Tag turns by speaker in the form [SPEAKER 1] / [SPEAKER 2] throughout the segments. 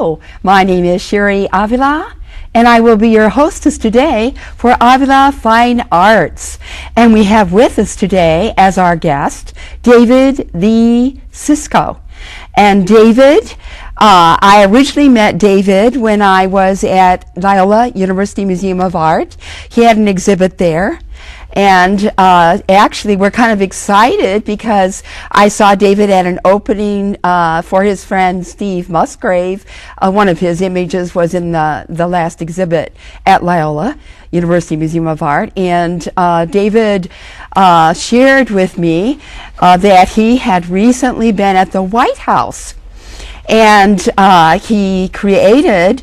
[SPEAKER 1] Hello, my name is Sherry Avila, and I will be your hostess today for Avila Fine Arts. And we have with us today as our guest, David Lee Csicsko. And David, I originally met David when I was at Loyola University Museum of Art. He had an exhibit there. And actually, we're kind of excited because I saw David at an opening for his friend Steve Musgrave. One of his images was in the last exhibit at Loyola University Museum of Art. And David shared with me that he had recently been at the White House. And he created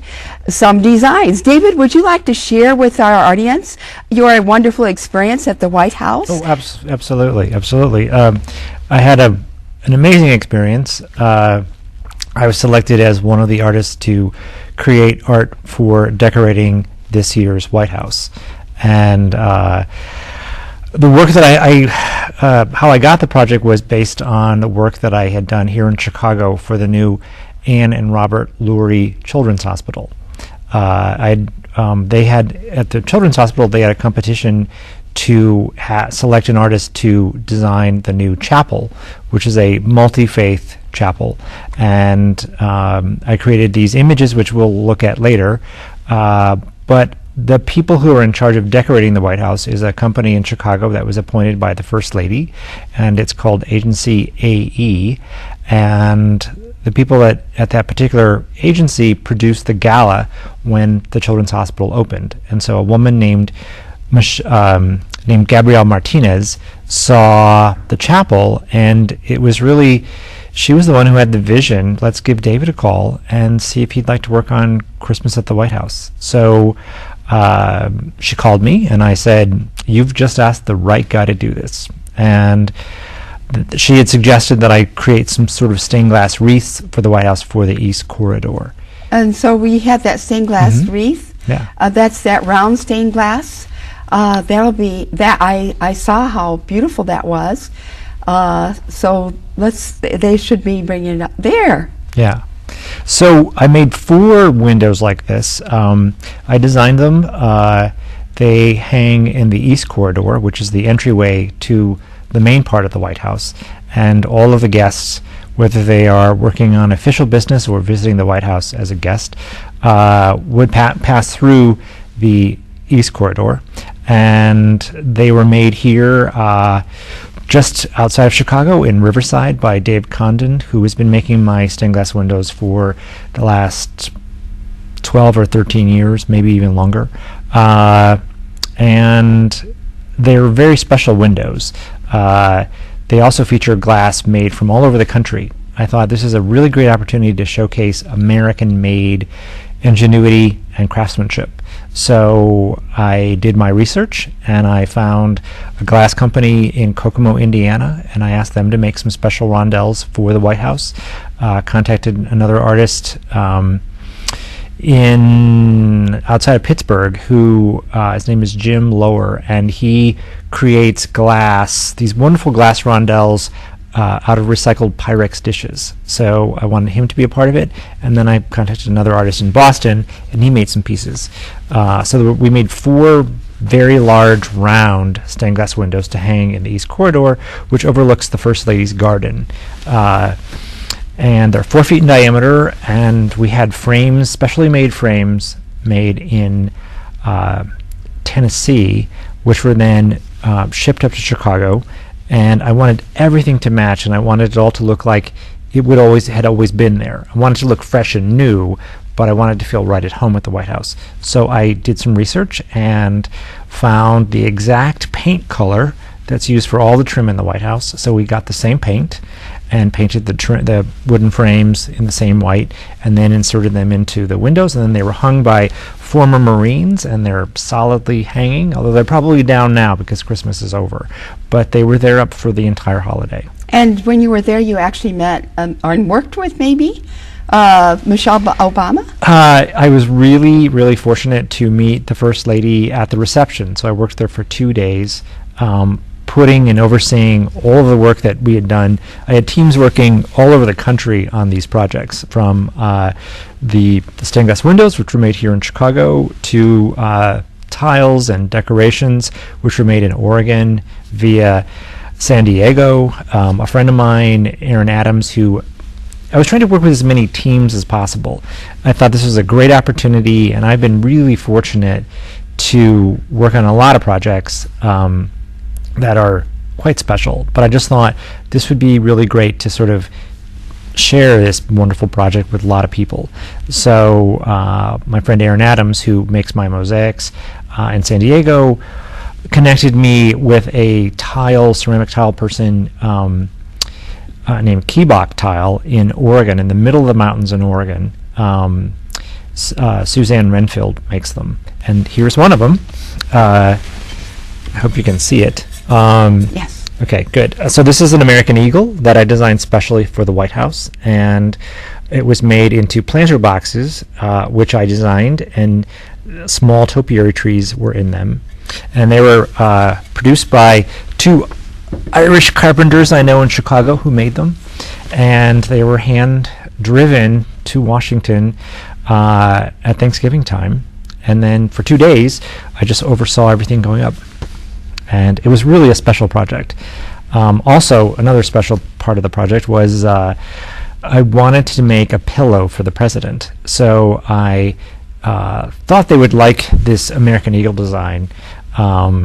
[SPEAKER 1] some designs. David, would you like to share with our audience your wonderful experience at the White House?
[SPEAKER 2] Oh, absolutely. I had an amazing experience. I was selected as one of the artists to create art for decorating this year's White House. And the work that how I got the project was based on the work that I had done here in Chicago for the new Anne and Robert Lurie Children's Hospital. They had, at the Children's Hospital, they had a competition to select an artist to design the new chapel, which is a multi-faith chapel. And I created these images, which we'll look at later. But the people who are in charge of decorating the White House is a company in Chicago that was appointed by the First Lady, and it's called Agency AE. And the people at that particular agency produced the gala when the Children's Hospital opened. And so a woman named Gabrielle Martinez saw the chapel, and it was really, she was the one who had the vision. Let's give David a call and see if he'd like to work on Christmas at the White House. So she called me, and I said, "You've just asked the right guy to do this." And she had suggested that I create some sort of stained glass wreaths for the White House for the East Corridor.
[SPEAKER 1] And so we have that stained glass wreath.
[SPEAKER 2] Yeah.
[SPEAKER 1] That's that round stained glass. That'll be that. I saw how beautiful that was. So they should be bringing it up there.
[SPEAKER 2] Yeah. So I made 4 windows like this. I designed them. They hang in the East Corridor, which is the entryway to the main part of the White House. And all of the guests, whether they are working on official business or visiting the White House as a guest, would pass through the East Corridor. And they were made here just outside of Chicago in Riverside by Dave Condon, who has been making my stained glass windows for the last 12 or 13 years, maybe even longer. And they're very special windows. They also feature glass made from all over the country. I thought this is a really great opportunity to showcase American-made ingenuity and craftsmanship. So I did my research, and I found a glass company in Kokomo, Indiana, and I asked them to make some special rondelles for the White House. Contacted another artist outside of Pittsburgh, who his name is Jim Lower, and he creates these wonderful glass rondelles out of recycled Pyrex dishes. So I wanted him to be a part of it, and then I contacted another artist in Boston, and he made some pieces. So we made 4 very large, round stained glass windows to hang in the East Corridor, which overlooks the First Lady's garden. And they're 4 feet in diameter, and we had frames, specially made frames, made in Tennessee, which were then shipped up to Chicago. And I wanted everything to match, and I wanted it all to look like it had always been there. I wanted it to look fresh and new, but I wanted to feel right at home at the White House. So I did some research and found the exact paint color that's used for all the trim in the White House. So we got the same paint and painted the wooden frames in the same white, and then inserted them into the windows, and then they were hung by former Marines, and they're solidly hanging, although they're probably down now because Christmas is over. But they were there up for the entire holiday.
[SPEAKER 1] And when you were there, you actually met or worked with maybe Michelle Obama?
[SPEAKER 2] I was really, really fortunate to meet the First Lady at the reception. So I worked there for 2 days, putting and overseeing all of the work that we had done. I had teams working all over the country on these projects, from the stained glass windows, which were made here in Chicago, to tiles and decorations, which were made in Oregon via San Diego. A friend of mine, Aaron Adams, who I was trying to work with as many teams as possible. I thought this was a great opportunity, and I've been really fortunate to work on a lot of projects that are quite special. But I just thought this would be really great to sort of share this wonderful project with a lot of people. So my friend Aaron Adams, who makes my mosaics in San Diego, connected me with a ceramic tile person named Keybach Tile in Oregon, in the middle of the mountains in Oregon. Suzanne Renfield makes them, and here's one of them. I hope you can see it.
[SPEAKER 1] Yes.
[SPEAKER 2] Okay, good. So this is an American eagle that I designed specially for the White House, and it was made into planter boxes, which I designed, and small topiary trees were in them. And they were produced by two Irish carpenters I know in Chicago who made them, and they were hand-driven to Washington at Thanksgiving time. And then for 2 days, I just oversaw everything going up. And it was really a special project. Also, another special part of the project was I wanted to make a pillow for the president. So I thought they would like this American Eagle design. A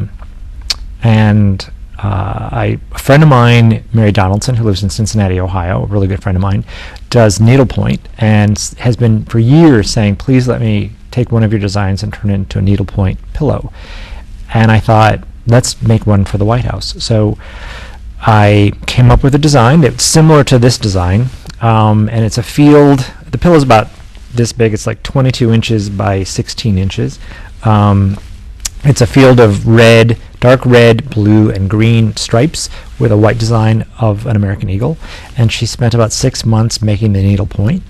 [SPEAKER 2] friend of mine, Mary Donaldson, who lives in Cincinnati, Ohio, a really good friend of mine, does needlepoint and has been for years saying, please let me take one of your designs and turn it into a needlepoint pillow. And I thought, let's make one for the White House. So I came up with a design that's similar to this design, and it's a field. The pillow is about this big. It's like 22 inches by 16 inches. It's a field of red, dark red, blue, and green stripes with a white design of an American eagle. And she spent about 6 months making the needlepoint.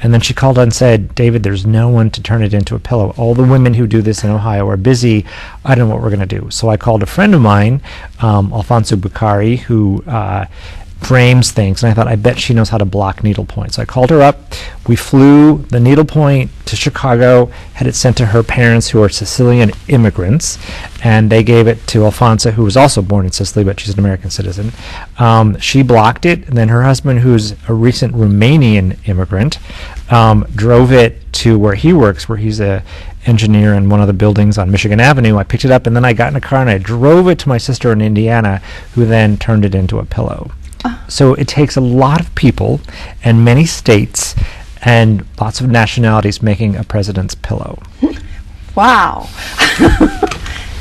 [SPEAKER 2] And then she called and said, David, there's no one to turn it into a pillow. All the women who do this in Ohio are busy. I don't know what we're going to do. So I called a friend of mine, Alfonso Bucari, who frames things, and I thought, I bet she knows how to block needlepoint. So I called her up. We flew the needlepoint to Chicago, had it sent to her parents, who are Sicilian immigrants, and they gave it to Alfonso, who was also born in Sicily, but she's an American citizen. She blocked it, and then her husband, who's a recent Romanian immigrant, drove it to where he works, where he's a engineer in one of the buildings on Michigan Avenue. I picked it up, and then I got in a car and I drove it to my sister in Indiana, who then turned it into a pillow. So it takes a lot of people and many states and lots of nationalities making a president's pillow.
[SPEAKER 1] Wow.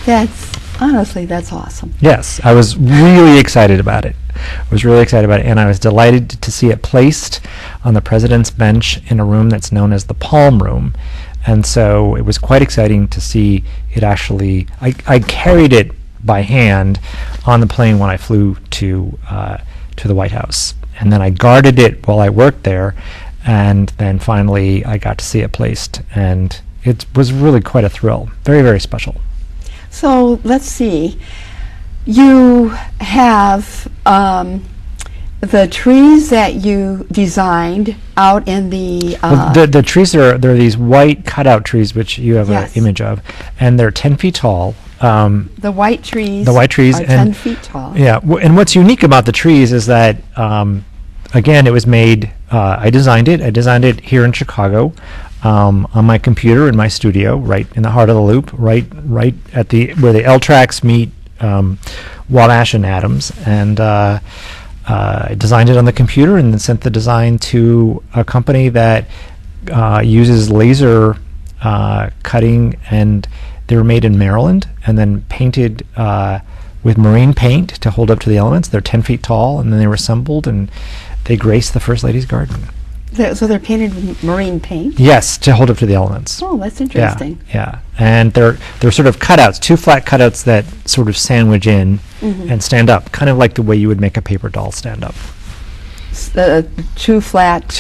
[SPEAKER 1] That's awesome.
[SPEAKER 2] Yes, I was really excited about it. And I was delighted to see it placed on the president's bench in a room that's known as the Palm Room. And so it was quite exciting to see it actually. I carried it by hand on the plane when I flew to the White House, and then I guarded it while I worked there, and then finally I got to see it placed, and it was really quite a thrill. Very, very special.
[SPEAKER 1] So let's see. You have the trees that you designed out in the...
[SPEAKER 2] the trees they're these white cutout trees, which you have
[SPEAKER 1] Yes.
[SPEAKER 2] an image of, and they're 10 feet tall.
[SPEAKER 1] The white trees
[SPEAKER 2] are
[SPEAKER 1] are 10 feet tall.
[SPEAKER 2] Yeah, and what's unique about the trees is that, again, it was made, I designed it here in Chicago, on my computer in my studio, right in the heart of the loop, right at where the L tracks meet Wabash and Adams, and I designed it on the computer and then sent the design to a company that uses laser cutting, and they were made in Maryland and then painted with marine paint to hold up to the elements. They're 10 feet tall, and then they were assembled, and they grace the First Lady's garden.
[SPEAKER 1] So they're painted with marine paint?
[SPEAKER 2] Yes, to hold up to the elements.
[SPEAKER 1] Oh, that's interesting.
[SPEAKER 2] Yeah. And they're sort of cutouts, two flat cutouts that sort of sandwich in and stand up, kind of like the way you would make a paper doll stand up.
[SPEAKER 1] Two flats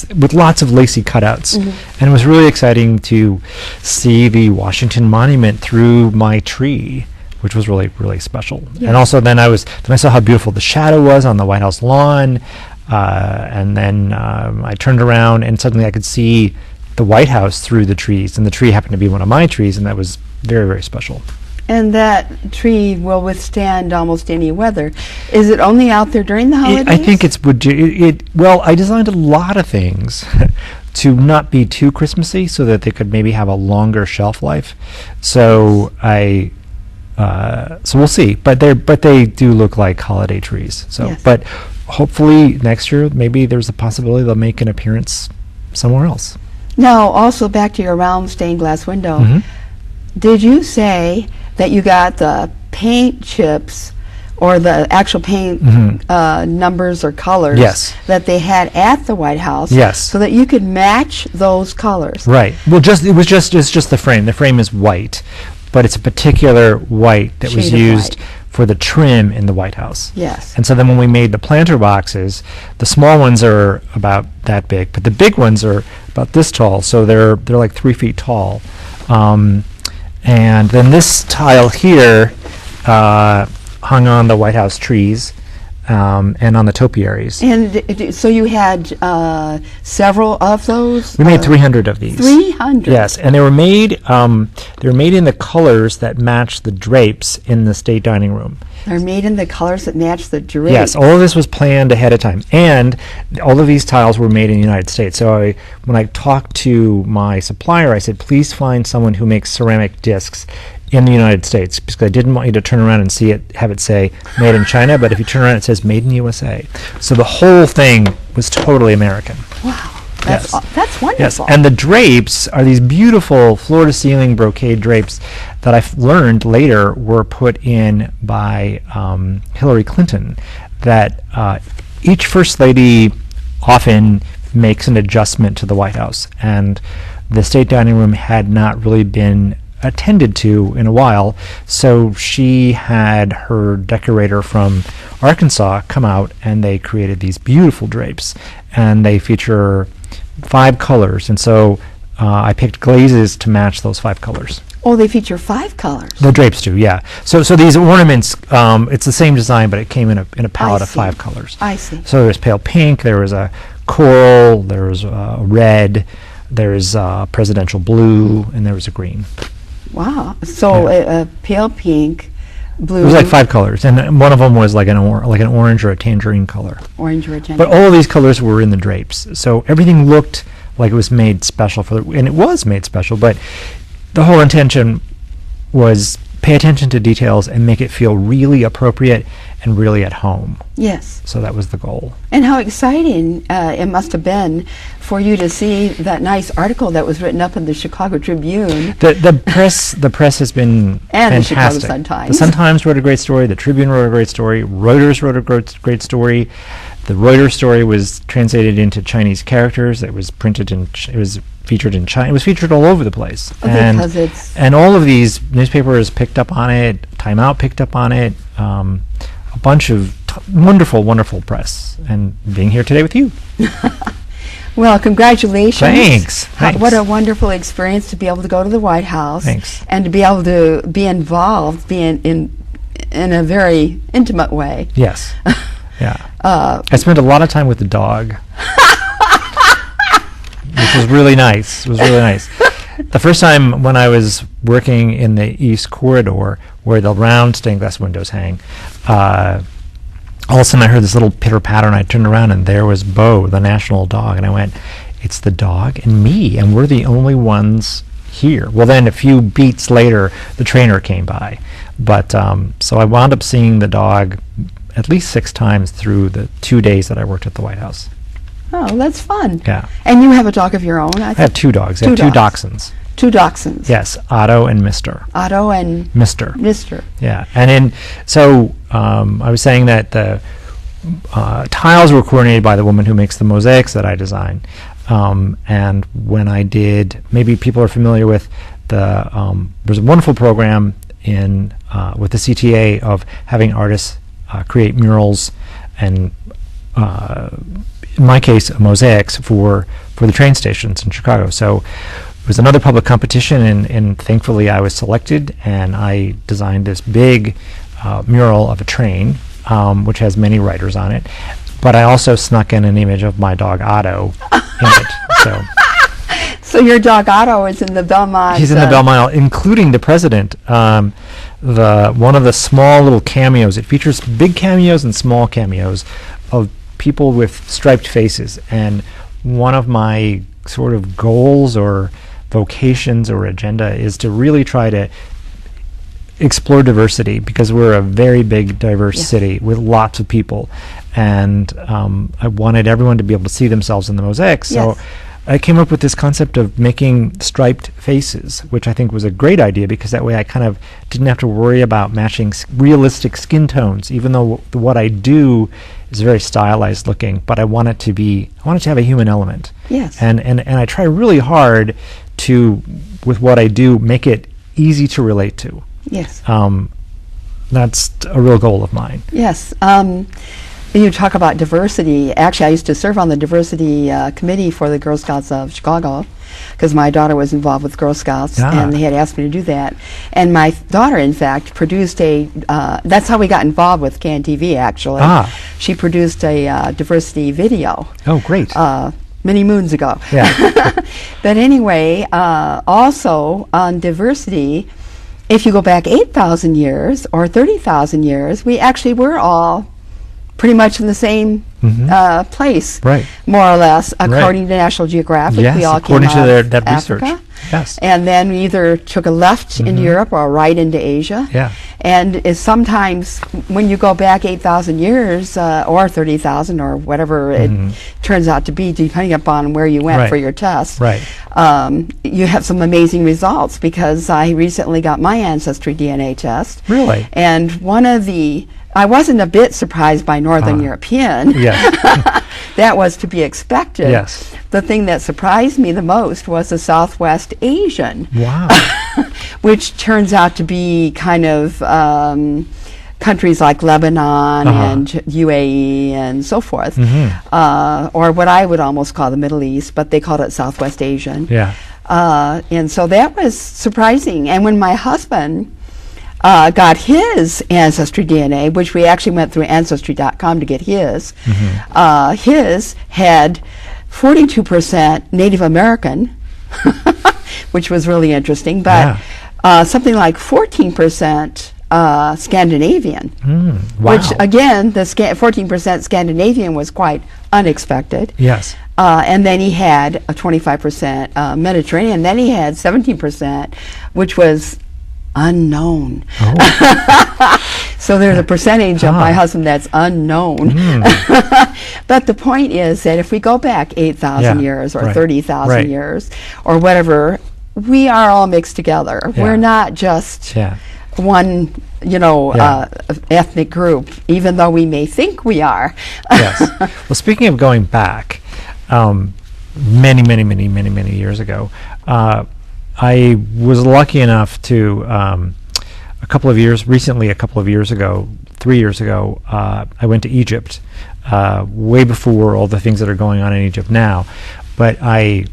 [SPEAKER 2] with lots of lacy cutouts. And it was really exciting to see the Washington Monument through my tree, which was really, really special.
[SPEAKER 1] Yeah.
[SPEAKER 2] And also then I saw how beautiful the shadow was on the White House lawn, and then I turned around and suddenly I could see the White House through the trees, and the tree happened to be one of my trees, and that was very, very special.
[SPEAKER 1] And that tree will withstand almost any weather. Is it only out there during the holidays?
[SPEAKER 2] I think well, I designed a lot of things to not be too Christmassy so that they could maybe have a longer shelf life. So so we'll see. But they do look like holiday trees. So,
[SPEAKER 1] yes.
[SPEAKER 2] But hopefully next year maybe there's a possibility they'll make an appearance somewhere else.
[SPEAKER 1] Now, also back to your round stained glass window.
[SPEAKER 2] Mm-hmm.
[SPEAKER 1] Did you say that you got the paint chips or the actual paint numbers or colors
[SPEAKER 2] Yes.
[SPEAKER 1] that they had at the White House?
[SPEAKER 2] Yes.
[SPEAKER 1] So that you could match those colors?
[SPEAKER 2] Right. Well, it's just the frame. The frame is white, but it's a particular white that was
[SPEAKER 1] Shade of
[SPEAKER 2] used
[SPEAKER 1] white.
[SPEAKER 2] for the trim in the White House.
[SPEAKER 1] Yes.
[SPEAKER 2] And so then when we made the planter boxes, the small ones are about that big, but the big ones are about this tall. So they're like 3 feet tall. And then this tile here hung on the White House trees and on the topiaries.
[SPEAKER 1] And so you had several of those?
[SPEAKER 2] We made 300 of these.
[SPEAKER 1] 300?
[SPEAKER 2] Yes, and they were made in the colors that match the drapes in the state dining room.
[SPEAKER 1] They're made in the colors that match the drapes?
[SPEAKER 2] Yes, all of this was planned ahead of time, and all of these tiles were made in the United States. So when I talked to my supplier, I said, please find someone who makes ceramic discs in the United States, because I didn't want you to turn around and have it say made in China, but if you turn around it says made in USA. So the whole thing was totally American.
[SPEAKER 1] Wow.
[SPEAKER 2] Yes.
[SPEAKER 1] That's wonderful.
[SPEAKER 2] Yes, and the drapes are these beautiful floor-to-ceiling brocade drapes that I've learned later were put in by Hillary Clinton, that each First Lady often makes an adjustment to the White House, and the State Dining Room had not really been attended to in a while, so she had her decorator from Arkansas come out, and they created these beautiful drapes, and they feature 5 colors, and so I picked glazes to match those 5 colors.
[SPEAKER 1] Oh, they feature 5 colors.
[SPEAKER 2] The drapes do, yeah. So these ornaments, it's the same design, but it came in a palette of 5 colors.
[SPEAKER 1] I see.
[SPEAKER 2] So there's pale pink, there was a coral, there was a red, there's presidential blue, and there was a green.
[SPEAKER 1] Wow. So a pale pink, blue.
[SPEAKER 2] It was like 5 colors, and one of them was like an orange or a tangerine color.
[SPEAKER 1] Orange or a tangerine.
[SPEAKER 2] But all of these colors were in the drapes, so everything looked like it was made special and it was made special. But the whole intention was pay attention to details and make it feel really appropriate and really at home.
[SPEAKER 1] Yes.
[SPEAKER 2] So that was the goal.
[SPEAKER 1] And how exciting it must have been for you to see that nice article that was written up in the Chicago Tribune.
[SPEAKER 2] The press has been
[SPEAKER 1] and
[SPEAKER 2] fantastic.
[SPEAKER 1] the Chicago Sun-Times.
[SPEAKER 2] The Sun-Times wrote a great story. The Tribune wrote a great story. Reuters wrote a great story. The Reuters story was translated into Chinese characters. It was printed it was featured in China. It was featured all over the place. And all of these newspapers picked up on it. Time Out picked up on it. A bunch of wonderful, wonderful press. And being here today with you.
[SPEAKER 1] Well, congratulations.
[SPEAKER 2] Thanks.
[SPEAKER 1] What a wonderful experience to be able to go to the White House.
[SPEAKER 2] Thanks.
[SPEAKER 1] And to be able to be involved, in a very intimate way.
[SPEAKER 2] Yes. Yeah. I spent a lot of time with the dog, which was really nice. It was really nice. The first time when I was working in the East Corridor, where the round stained glass windows hang, all of a sudden I heard this little pitter-patter, and I turned around, and there was Bo, the national dog, and I went, it's the dog and me, and we're the only ones here. Well, then a few beats later, the trainer came by. But so I wound up seeing the dog at least 6 times through the 2 days that I worked at the White House.
[SPEAKER 1] Oh, that's fun.
[SPEAKER 2] Yeah.
[SPEAKER 1] And you have a dog of your own, I think?
[SPEAKER 2] I have 2 dogs. I have 2 dachshunds.
[SPEAKER 1] 2 dachshunds.
[SPEAKER 2] Yes, Otto and Mr.
[SPEAKER 1] Otto and
[SPEAKER 2] Mr.
[SPEAKER 1] Mr.
[SPEAKER 2] Yeah, and I was saying that the tiles were coordinated by the woman who makes the mosaics that I design. And when I did, maybe people are familiar with there's a wonderful program with the CTA of having artists create murals and in my case mosaics for the train stations in Chicago. So it was another public competition, and thankfully I was selected, and I designed this big mural of a train, which has many writers on it. But I also snuck in an image of my dog Otto in it.
[SPEAKER 1] So your dog Otto is in the Belmont.
[SPEAKER 2] He's in the Belmont, including the president. One of the small little cameos. It features big cameos and small cameos of people with striped faces. And one of my sort of goals or vocations or agenda is to really try to explore diversity, because we're a very big, diverse city with lots of people, and I wanted everyone to be able to see themselves in the mosaics. So I came up with this concept of making striped faces, which I think was a great idea, because that way I kind of didn't have to worry about matching realistic skin tones, even though what I do is very stylized looking, but I want it to have a human element.
[SPEAKER 1] Yes.
[SPEAKER 2] And I try really hard to, with what I do, make it easy to relate to.
[SPEAKER 1] Yes.
[SPEAKER 2] That's a real goal of mine.
[SPEAKER 1] Yes. You talk about diversity. Actually, I used to serve on the diversity committee for the Girl Scouts of Chicago, because my daughter was involved with Girl Scouts, and they had asked me to do that. And my daughter, in fact, produced that's how we got involved with CAN TV, actually. She produced a diversity video.
[SPEAKER 2] Oh, great.
[SPEAKER 1] Many moons ago.
[SPEAKER 2] Yeah.
[SPEAKER 1] But anyway, also on diversity, if you go back 8,000 years or 30,000 years, we actually were all pretty much in the same place,
[SPEAKER 2] right,
[SPEAKER 1] more or less, according to National Geographic.
[SPEAKER 2] Yes,
[SPEAKER 1] we all
[SPEAKER 2] according
[SPEAKER 1] came
[SPEAKER 2] to
[SPEAKER 1] out of
[SPEAKER 2] that
[SPEAKER 1] Africa.
[SPEAKER 2] research. Yes.
[SPEAKER 1] And then we either took a left into Europe or a right into Asia.
[SPEAKER 2] Yeah.
[SPEAKER 1] And it's sometimes when you go back 8,000 years or 30,000 or whatever it turns out to be, depending upon where you went for your test, you have some amazing results, because I recently got my ancestry DNA test.
[SPEAKER 2] Really?
[SPEAKER 1] And I wasn't a bit surprised by Northern European.
[SPEAKER 2] Yes.
[SPEAKER 1] That was to be expected.
[SPEAKER 2] Yes.
[SPEAKER 1] The thing that surprised me the most was the Southwest Asian.
[SPEAKER 2] Wow.
[SPEAKER 1] Which turns out to be kind of countries like Lebanon and UAE and so forth, or what I would almost call the Middle East, but they called it Southwest Asian.
[SPEAKER 2] Yeah.
[SPEAKER 1] And so that was surprising. And when my husband got his ancestry DNA, which we actually went through Ancestry.com to get his, his had 42% Native American, which was really interesting, but something like 14% Scandinavian,
[SPEAKER 2] wow.
[SPEAKER 1] which again, the 14% Scandinavian was quite unexpected.
[SPEAKER 2] Yes.
[SPEAKER 1] And then he had a 25% Mediterranean. Then he had 17%, which was unknown. So there's a percentage of my husband that's unknown. But the point is that if we go back 8,000 years or 30,000 years or whatever, we are all mixed together. We're not just one, ethnic group, even though we may think we are.
[SPEAKER 2] Yes. Well, speaking of going back, many years ago, I was lucky enough to, a couple of years ago, 3 years ago, I went to Egypt, way before all the things that are going on in Egypt now. But I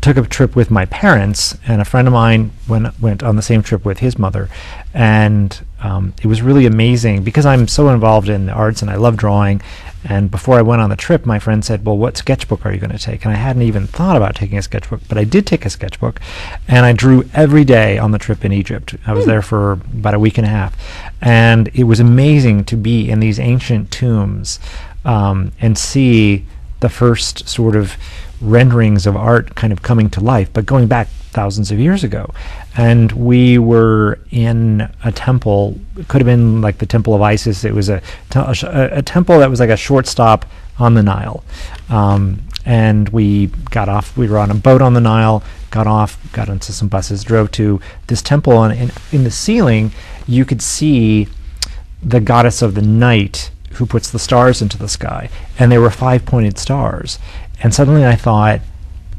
[SPEAKER 2] took a trip with my parents, and a friend of mine went on the same trip with his mother. And it was really amazing, because I'm so involved in the arts and I love drawing. And before I went on the trip, my friend said, well, what sketchbook are you going to take? And I hadn't even thought about taking a sketchbook, but I did take a sketchbook, and I drew every day on the trip in Egypt. I was there for about a week and a half, and it was amazing to be in these ancient tombs and see the first sort of renderings of art kind of coming to life, but going back thousands of years ago. And we were in a temple. It could have been like the Temple of Isis. It was a temple that was like a short stop on the Nile. And we got off. We were on a boat on the Nile, got off, got into some buses, drove to this temple, and in the ceiling you could see the goddess of the night, who puts the stars into the sky. And they were 5-pointed stars. And suddenly I thought,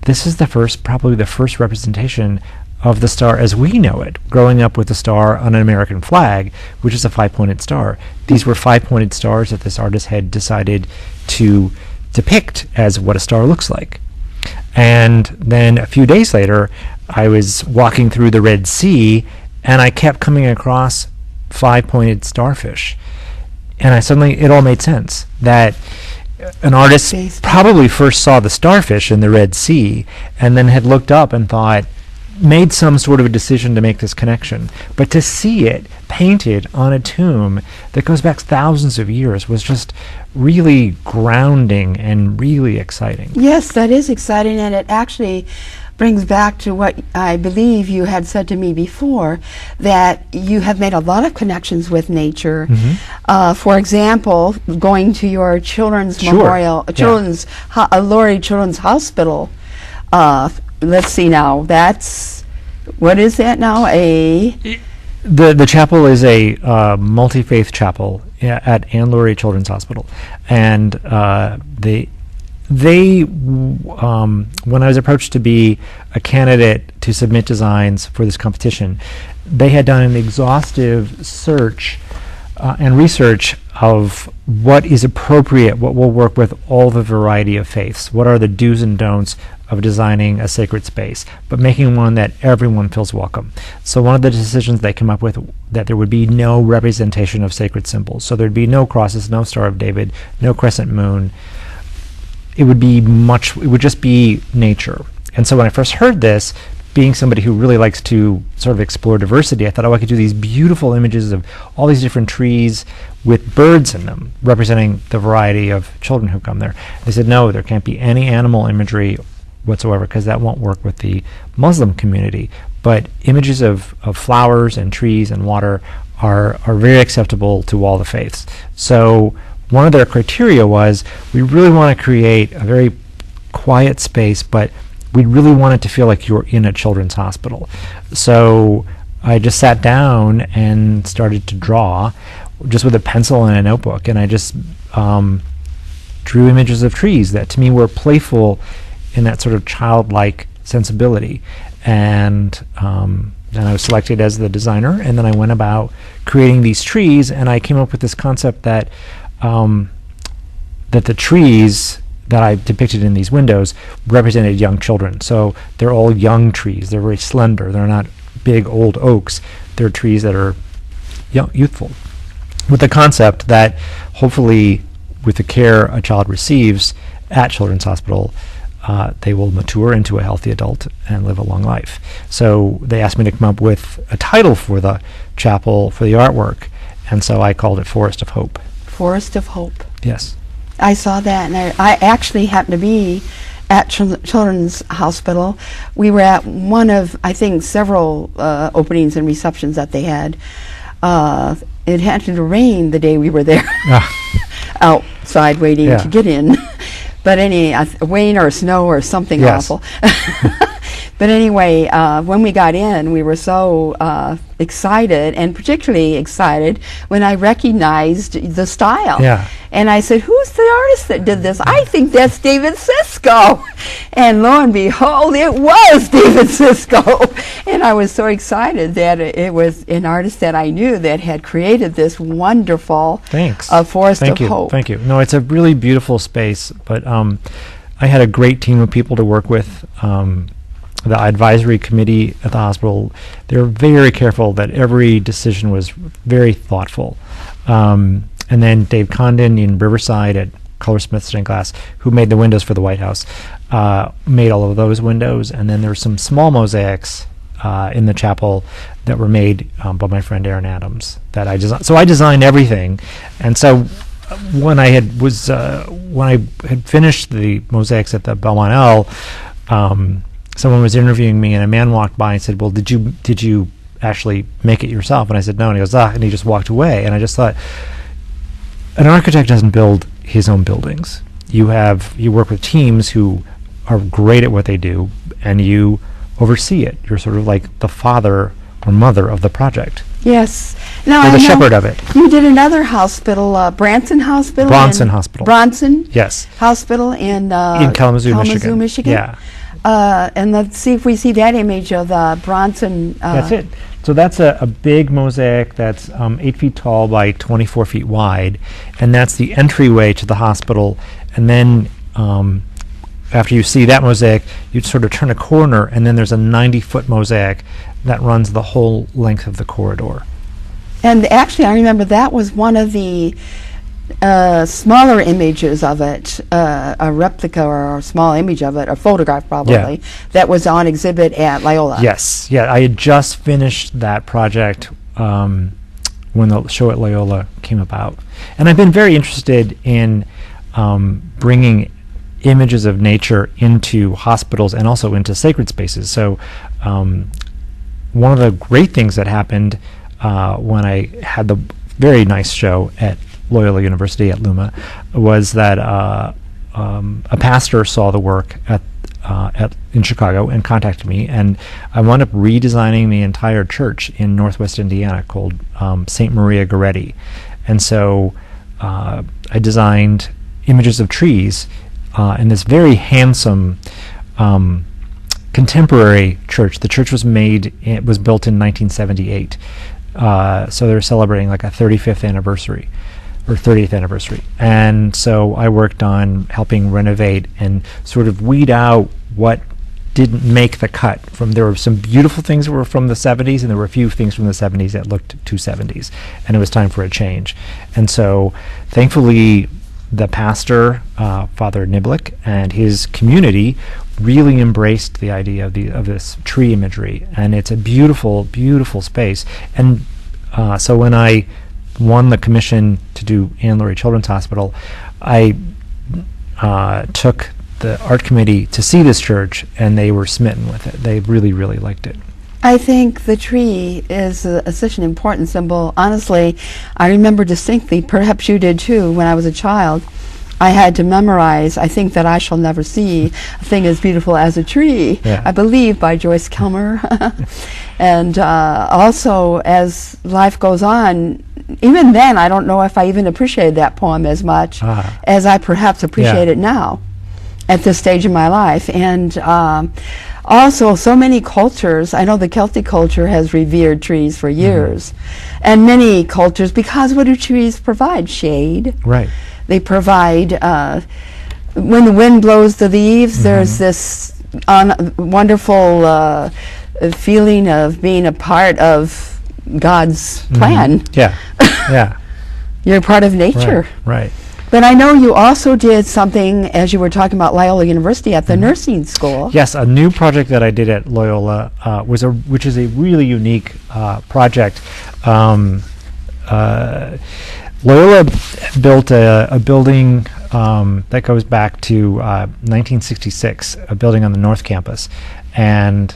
[SPEAKER 2] this is probably the first representation of the star as we know it, growing up with the star on an American flag, which is a 5-pointed star. These were 5-pointed stars that this artist had decided to depict as what a star looks like. And then a few days later, I was walking through the Red Sea, and I kept coming across 5-pointed starfish. And it all made sense that an artist probably first saw the starfish in the Red Sea and then had looked up and made some sort of a decision to make this connection. But to see it painted on a tomb that goes back thousands of years was just really grounding and really exciting.
[SPEAKER 1] Yes, that is exciting, and it actually brings back to what I believe you had said to me before, that you have made a lot of connections with nature.
[SPEAKER 2] Mm-hmm.
[SPEAKER 1] For example, going to your children's memorial, Laurie Children's Hospital. Let's see now. What is that now?
[SPEAKER 2] The chapel is a multi-faith chapel at Ann Laurie Children's Hospital, and they when I was approached to be a candidate to submit designs for this competition, they had done an exhaustive search and research of what is appropriate, what will work with all the variety of faiths, what are the do's and don'ts of designing a sacred space, but making one that everyone feels welcome. So one of the decisions they came up with, that there would be no representation of sacred symbols. So there'd be no crosses, no Star of David, no crescent moon. It would just be nature. And so when I first heard this, being somebody who really likes to sort of explore diversity, I thought, I could do these beautiful images of all these different trees with birds in them, representing the variety of children who come there. They said, no, there can't be any animal imagery whatsoever, because that won't work with the Muslim community. But images of flowers and trees and water are very acceptable to all the faiths. So one of their criteria was, we really want to create a very quiet space, but we really want it to feel like you're in a children's hospital. So I just sat down and started to draw, just with a pencil and a notebook, and I just drew images of trees that to me were playful in that sort of childlike sensibility. And then I was selected as the designer, and then I went about creating these trees, and I came up with this concept that the trees that I depicted in these windows represented young children. So they're all young trees. They're very slender. They're not big old oaks. They're trees that are youthful, with the concept that hopefully with the care a child receives at Children's Hospital, they will mature into a healthy adult and live a long life. So they asked me to come up with a title for the chapel, for the artwork, and so I called it Forest of Hope.
[SPEAKER 1] Forest of Hope.
[SPEAKER 2] Yes.
[SPEAKER 1] I saw that, and I actually happened to be at Children's Hospital. We were at one of, I think, several openings and receptions that they had. It happened to rain the day we were there, outside waiting to get in. But rain or snow or something awful. But anyway, when we got in, we were so excited, and particularly excited when I recognized the style.
[SPEAKER 2] Yeah.
[SPEAKER 1] And I said, who's the artist that did this? I think that's David Csicsko. And lo and behold, it was David Csicsko. And I was so excited that it was an artist that I knew that had created this wonderful Forest of Hope.
[SPEAKER 2] Thank you. No, it's a really beautiful space, but I had a great team of people to work with. The advisory committee at the hospital, they're very careful that every decision was very thoughtful. And then Dave Condon in Riverside at Colorsmith Stained Glass, who made the windows for the White House, made all of those windows. And then there were some small mosaics in the chapel that were made by my friend Aaron Adams that I designed. So I designed everything. And so when I had finished the mosaics at the Belmont L, someone was interviewing me, and a man walked by and said, well, did you actually make it yourself? And I said, no. And he goes, and he just walked away. And I just thought, an architect doesn't build his own buildings. You work with teams who are great at what they do, and you oversee it. You're sort of like the father or mother of the project.
[SPEAKER 1] Yes. Now
[SPEAKER 2] You're the shepherd of it.
[SPEAKER 1] You did another hospital, Bronson Hospital. Bronson.
[SPEAKER 2] Yes.
[SPEAKER 1] Hospital in
[SPEAKER 2] Kalamazoo,
[SPEAKER 1] Michigan.
[SPEAKER 2] Yeah.
[SPEAKER 1] And let's see if we see that image of the Bronson.
[SPEAKER 2] That's it. So that's a big mosaic that's 8 feet tall by 24 feet wide, and that's the entryway to the hospital. And then after you see that mosaic, you'd sort of turn a corner, and then there's a 90-foot mosaic that runs the whole length of the corridor.
[SPEAKER 1] And actually, I remember that was one of the smaller images of it, a replica or a small image of it, a photograph probably, that was on exhibit at Loyola.
[SPEAKER 2] Yes, yeah, I had just finished that project when the show at Loyola came about. And I've been very interested in bringing images of nature into hospitals and also into sacred spaces. So one of the great things that happened when I had the very nice show at Loyola University at Luma was that a pastor saw the work in Chicago and contacted me, and I wound up redesigning the entire church in Northwest Indiana called St. Maria Goretti. And so I designed images of trees in this very handsome contemporary church. The church was built in 1978, so they're celebrating like a 35th anniversary or 30th anniversary. And so I worked on helping renovate and sort of weed out what didn't make the cut. There were some beautiful things that were from the 70s, and there were a few things from the 70s that looked too 70s, and it was time for a change. And so thankfully the pastor, Father Niblick, and his community really embraced the idea of this tree imagery, and it's a beautiful, beautiful space. And so when I won the commission to do Ann Laurie Children's Hospital, I took the art committee to see this church, and they were smitten with it. They really, really liked it.
[SPEAKER 1] I think the tree is such an important symbol. Honestly, I remember distinctly, perhaps you did too, when I was a child, I had to memorize, I think that I shall never see a thing as beautiful as a tree, I believe, by Joyce Kilmer. And also, as life goes on, even then, I don't know if I even appreciated that poem as much as I perhaps appreciate it now, at this stage in my life. And also, so many cultures, I know the Celtic culture has revered trees for years, and many cultures, because what do trees provide? Shade.
[SPEAKER 2] Right.
[SPEAKER 1] They provide, when the wind blows the leaves, there's this wonderful feeling of being a part of God's plan.
[SPEAKER 2] Yeah, yeah.
[SPEAKER 1] You're part of nature.
[SPEAKER 2] Right.
[SPEAKER 1] But I know you also did something, as you were talking about Loyola University, at the nursing school.
[SPEAKER 2] Yes, a new project that I did at Loyola which is a really unique project. Loyola built a building that goes back to 1966, a building on the North Campus, and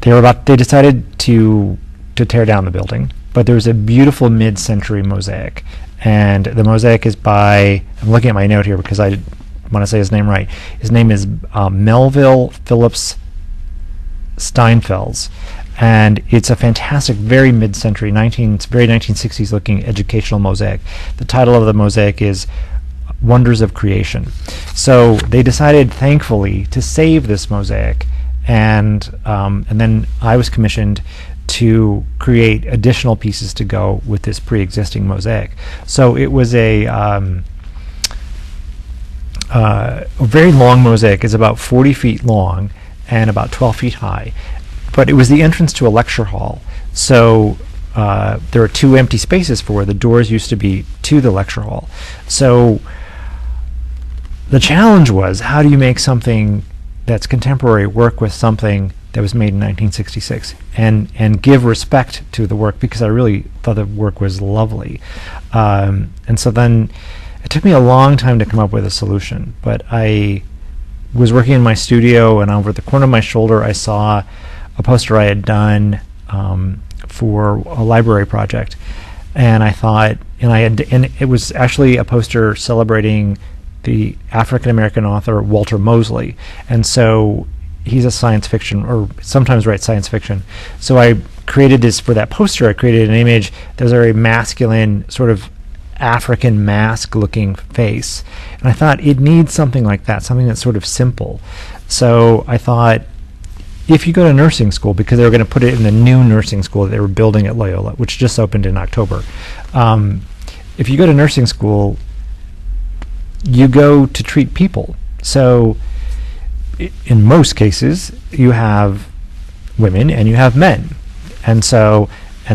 [SPEAKER 2] they decided to tear down the building, but there's a beautiful mid-century mosaic, and the mosaic is by, I'm looking at my note here because I want to say his name right. His name is Melville Phillips Steinfels. And it's a fantastic, very mid-century, very 1960s looking educational mosaic. The title of the mosaic is Wonders of Creation. So they decided, thankfully, to save this mosaic, and then I was commissioned to create additional pieces to go with this pre-existing mosaic. So it was a very long mosaic. It's about 40 feet long and about 12 feet high. But it was the entrance to a lecture hall. So there are two empty spaces for where the doors used to be to the lecture hall. So the challenge was, how do you make something that's contemporary work with something that was made in 1966 and give respect to the work, because I really thought the work was lovely. And so then it took me a long time to come up with a solution. But I was working in my studio, and over the corner of my shoulder I saw a poster I had done for a library project, and I thought, and it was actually a poster celebrating the African American author Walter Mosley, and so he's a science fiction, or sometimes writes science fiction. So I created this for that poster. I created an image that was a very masculine, sort of African mask-looking face, and I thought it needs something like that, something that's sort of simple. So I thought, if you go to nursing school, because they were going to put it in the new nursing school that they were building at Loyola, which just opened in October. If you go to nursing school, you go to treat people. So in most cases, you have women and you have men. And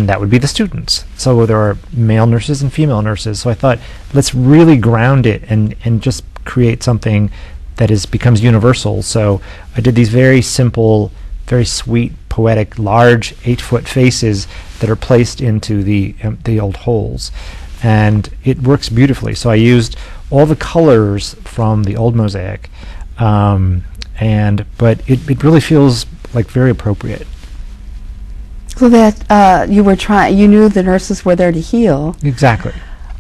[SPEAKER 2] that would be the students. So there are male nurses and female nurses. So I thought, let's really ground it and just create something that becomes universal. So I did these very simple, very sweet, poetic, large 8-foot faces that are placed into the old holes. And it works beautifully. So I used all the colors from the old mosaic, but it really feels like very appropriate.
[SPEAKER 1] So that you knew the nurses were there to heal.
[SPEAKER 2] Exactly.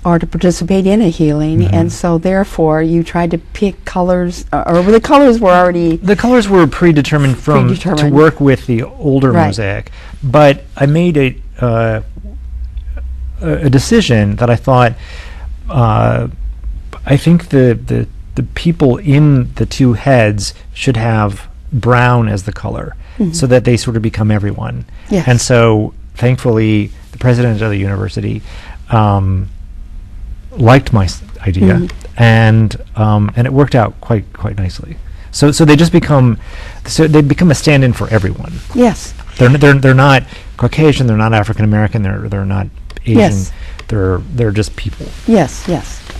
[SPEAKER 1] Or to participate in a healing, and so therefore you tried to pick colors, or the colors were already...
[SPEAKER 2] The colors were predetermined to work with the older mosaic, but I made a decision that I thought, I think the people in the two heads should have brown as the color, so that they sort of become everyone.
[SPEAKER 1] Yes.
[SPEAKER 2] And so, thankfully, the president of the university liked my idea, and it worked out quite nicely. So they just become a stand-in for everyone.
[SPEAKER 1] Yes.
[SPEAKER 2] They're not Caucasian. They're not African American. They're not Asian.
[SPEAKER 1] Yes.
[SPEAKER 2] They're just people.
[SPEAKER 1] Yes.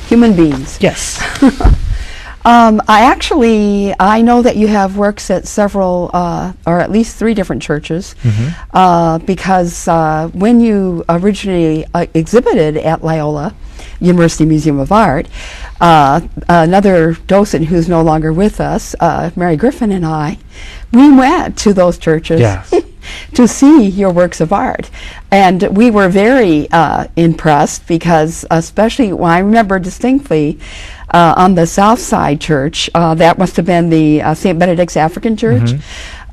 [SPEAKER 1] Human beings.
[SPEAKER 2] Yes.
[SPEAKER 1] I know that you have works at several, or at least 3 different churches, because when you originally exhibited at Loyola University Museum of Art, another docent who's no longer with us, Mary Griffin, and we went to those churches.
[SPEAKER 2] Yes.
[SPEAKER 1] To see your works of art, and we were very impressed, because especially I remember distinctly on the South Side Church, that must have been the St. Benedict's African Church,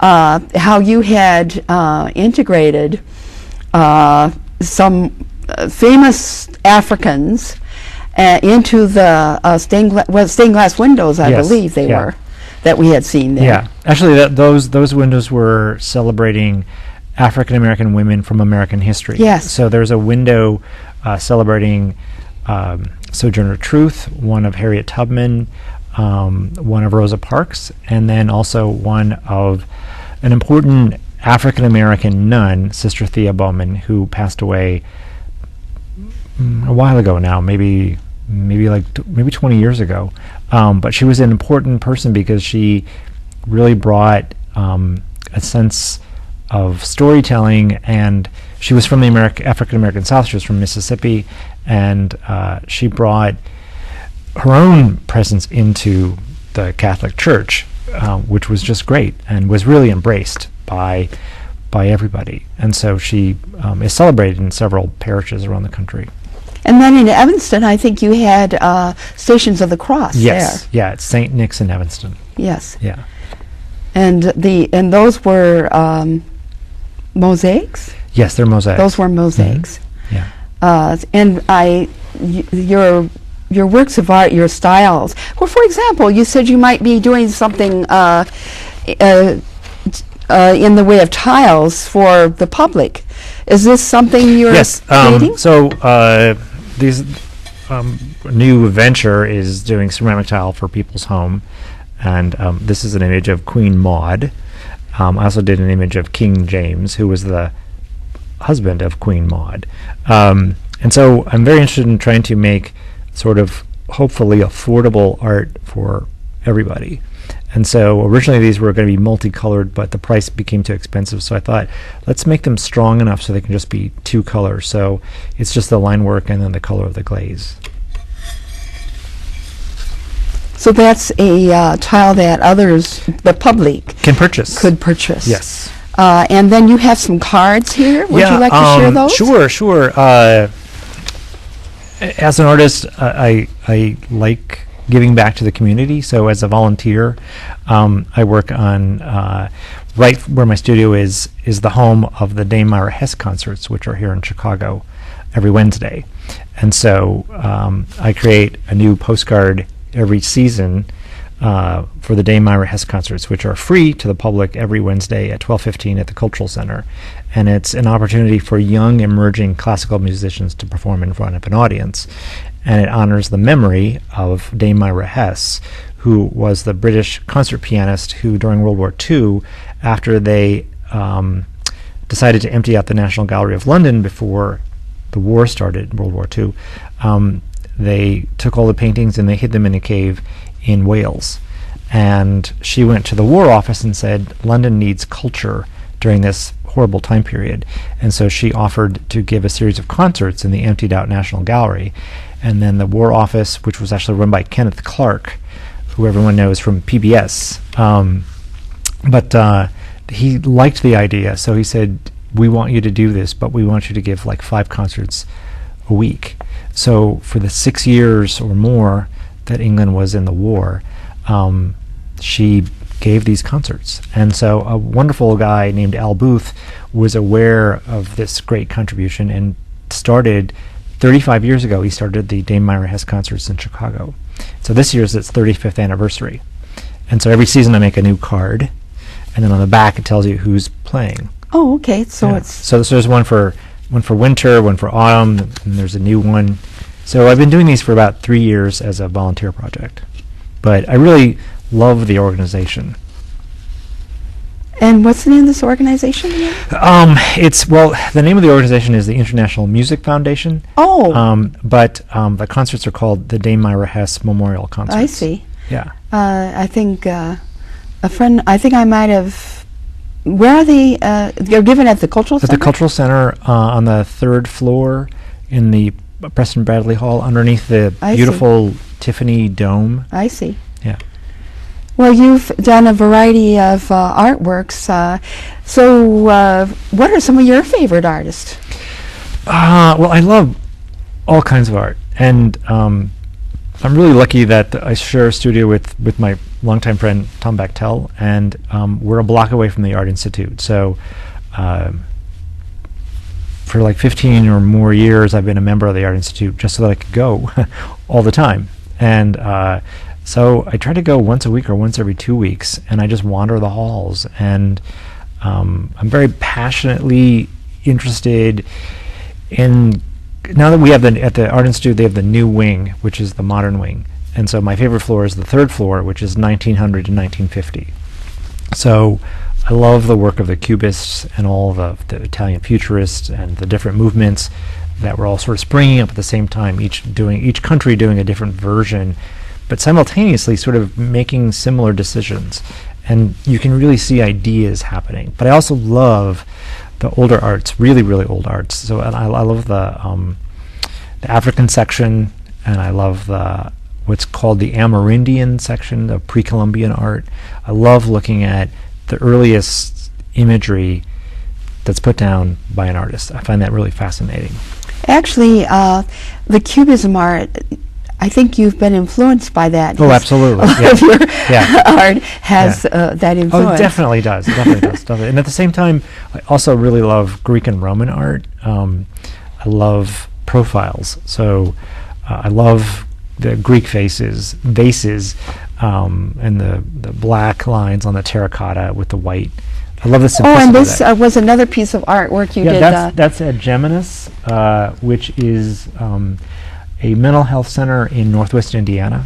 [SPEAKER 1] how you had integrated some famous Africans into the stained glass windows, I believe they were, that we had seen there.
[SPEAKER 2] Yeah, actually, those windows were celebrating African American women from American history.
[SPEAKER 1] Yes.
[SPEAKER 2] So there's a window celebrating Sojourner Truth, one of Harriet Tubman, one of Rosa Parks, and then also one of an important African American nun, Sister Thea Bowman, who passed away a while ago now, maybe 20 years ago. But she was an important person because she really brought a sense of storytelling, and she was from the African American South. She was from Mississippi, and she brought her own presence into the Catholic Church, which was just great and was really embraced by everybody. And so she is celebrated in several parishes around the country.
[SPEAKER 1] And then in Evanston, I think you had Stations of the Cross
[SPEAKER 2] Yes.
[SPEAKER 1] there.
[SPEAKER 2] Yeah, it's St. Nick's in Evanston.
[SPEAKER 1] Yes.
[SPEAKER 2] Yeah.
[SPEAKER 1] And those were mosaics?
[SPEAKER 2] Yes, they're mosaics.
[SPEAKER 1] Those were mosaics.
[SPEAKER 2] Yeah.
[SPEAKER 1] And your works of art, your styles. Well, for example, you said you might be doing something in the way of tiles for the public. Is this something you're creating?
[SPEAKER 2] So these new venture is doing ceramic tile for people's home, and this is an image of Queen Maud. I also did an image of King James, who was the husband of Queen Maud. And so I'm very interested in trying to make sort of hopefully affordable art for everybody. And so originally these were going to be multicolored, but the price became too expensive. So I thought, let's make them strong enough so they can just be 2 colors. So it's just the line work and then the color of the glaze.
[SPEAKER 1] So that's a tile that the public
[SPEAKER 2] Can purchase.
[SPEAKER 1] could purchase.
[SPEAKER 2] Yes.
[SPEAKER 1] And then you have some cards here. Would you like to share those?
[SPEAKER 2] Sure. As an artist, I like giving back to the community. So as a volunteer, I work on right where my studio is the home of the Dame Myra Hess concerts, which are here in Chicago every Wednesday. And so I create a new postcard every season for the Dame Myra Hess concerts, which are free to the public every Wednesday at 12:15 at the Cultural Center. And it's an opportunity for young emerging classical musicians to perform in front of an audience. and it honors the memory of Dame Myra Hess, who was the British concert pianist who, during World War II, after they decided to empty out the National Gallery of London before the war started, World War II, they took all the paintings and they hid them in a cave in Wales. And she went to the War Office and said, London needs culture during this horrible time period. And so she offered to give a series of concerts in the emptied out National Gallery. And then the War Office, which was actually run by Kenneth Clark, who everyone knows from PBS, but he liked the idea, so he said, we want you to do this, but we want you to give like 5 concerts a week. So for the 6 years or more that England was in the war, she gave these concerts. And so a wonderful guy named Al Booth was aware of this great contribution and started 35 years ago. He started the Dame Myra Hess concerts in Chicago. So this year's its 35th anniversary. And so every season I make a new card, and then on the back it tells you who's playing.
[SPEAKER 1] Oh, okay. So it's
[SPEAKER 2] so there's one for winter, one for autumn, and there's a new one. So I've been doing these for about 3 years as a volunteer project. But I really love the organization.
[SPEAKER 1] And what's the name of this organization again?
[SPEAKER 2] The name of the organization is the International Music Foundation.
[SPEAKER 1] Oh.
[SPEAKER 2] But the concerts are called the Dame Myra Hess Memorial Concerts.
[SPEAKER 1] I see.
[SPEAKER 2] Yeah.
[SPEAKER 1] I think a friend, I think I might have, where are they? They're given at the Cultural Center?
[SPEAKER 2] At the Cultural Center on the 3rd floor in the Preston Bradley Hall underneath the beautiful Tiffany dome.
[SPEAKER 1] I see.
[SPEAKER 2] Yeah.
[SPEAKER 1] Well, you've done a variety of artworks. So what are some of your favorite artists?
[SPEAKER 2] Well, I love all kinds of art. And I'm really lucky that I share a studio with my longtime friend, Tom Bechtel. And we're a block away from the Art Institute. So for like 15 or more years, I've been a member of the Art Institute just so that I could go all the time. And so I try to go once a week or once every 2 weeks, and I just wander the halls. And I'm very passionately interested in, now that we have at the Art Institute, they have the new wing, which is the modern wing. And so my favorite floor is the 3rd floor, which is 1900 to 1950. So I love the work of the Cubists and all the Italian futurists and the different movements that were all sort of springing up at the same time, each country doing a different version, but simultaneously sort of making similar decisions. And you can really see ideas happening. But I also love the older arts, really, really old arts. So I love the African section, and I love what's called the Amerindian section, the pre-Columbian art. I love looking at the earliest imagery that's put down by an artist. I find that really fascinating.
[SPEAKER 1] Actually, the Cubism art, I think you've been influenced by that.
[SPEAKER 2] Oh, absolutely.
[SPEAKER 1] All of your
[SPEAKER 2] Yeah.
[SPEAKER 1] art has that influence.
[SPEAKER 2] Oh, it definitely does. It definitely does. Definitely. And at the same time, I also really love Greek and Roman art. I love profiles. So I love the Greek vases, and the black lines on the terracotta with the white. I love the simplicity.
[SPEAKER 1] Oh, and
[SPEAKER 2] of
[SPEAKER 1] this
[SPEAKER 2] that.
[SPEAKER 1] Was another piece of artwork you did.
[SPEAKER 2] That's at Geminus, which is a mental health center in Northwest Indiana.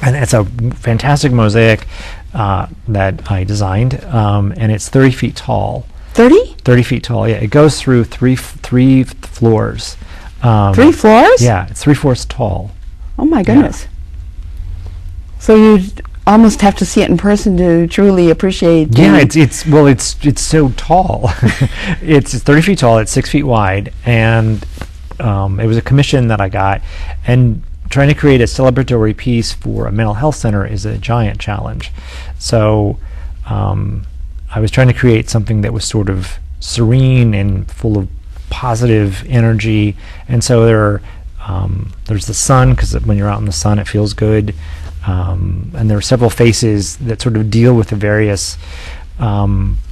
[SPEAKER 2] And it's a fantastic mosaic that I designed, and it's 30 feet tall. 30? 30 feet tall, yeah. It goes through three floors.
[SPEAKER 1] 3 floors?
[SPEAKER 2] Yeah, it's 3 floors tall.
[SPEAKER 1] Oh my goodness. Yeah. So you'd almost have to see it in person to truly appreciate.
[SPEAKER 2] Yeah, it's so tall. It's 30 feet tall, it's 6 feet wide, and it was a commission that I got, and trying to create a celebratory piece for a mental health center is a giant challenge. So I was trying to create something that was sort of serene and full of positive energy, and so there's the sun, because when you're out in the sun it feels good, and there are several faces that sort of deal with the various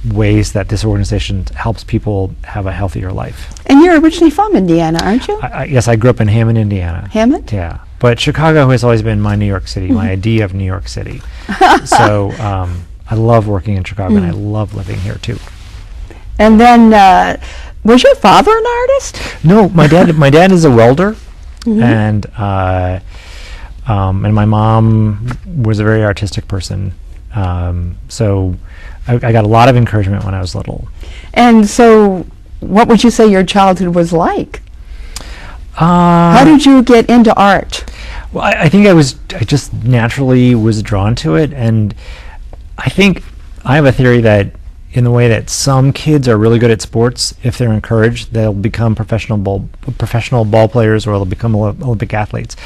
[SPEAKER 2] ways that this organization helps people have a healthier life. And you're originally from Indiana, aren't you? Yes, I grew up in Hammond, Indiana. Hammond? Yeah. But Chicago has always been my New York City, my idea of New York City. So I love working in Chicago, and I love living here too. And then, was your father an artist? No, my dad is a welder, and my mom was a very artistic person. So I got a lot of encouragement when I was little.
[SPEAKER 1] And so, what would you say your childhood was like? How did you get into art?
[SPEAKER 2] Well, I think I just naturally was drawn to it, and I think I have a theory that in the way that some kids are really good at sports, if they're encouraged, they'll become professional ball players, or they'll become Olympic athletes.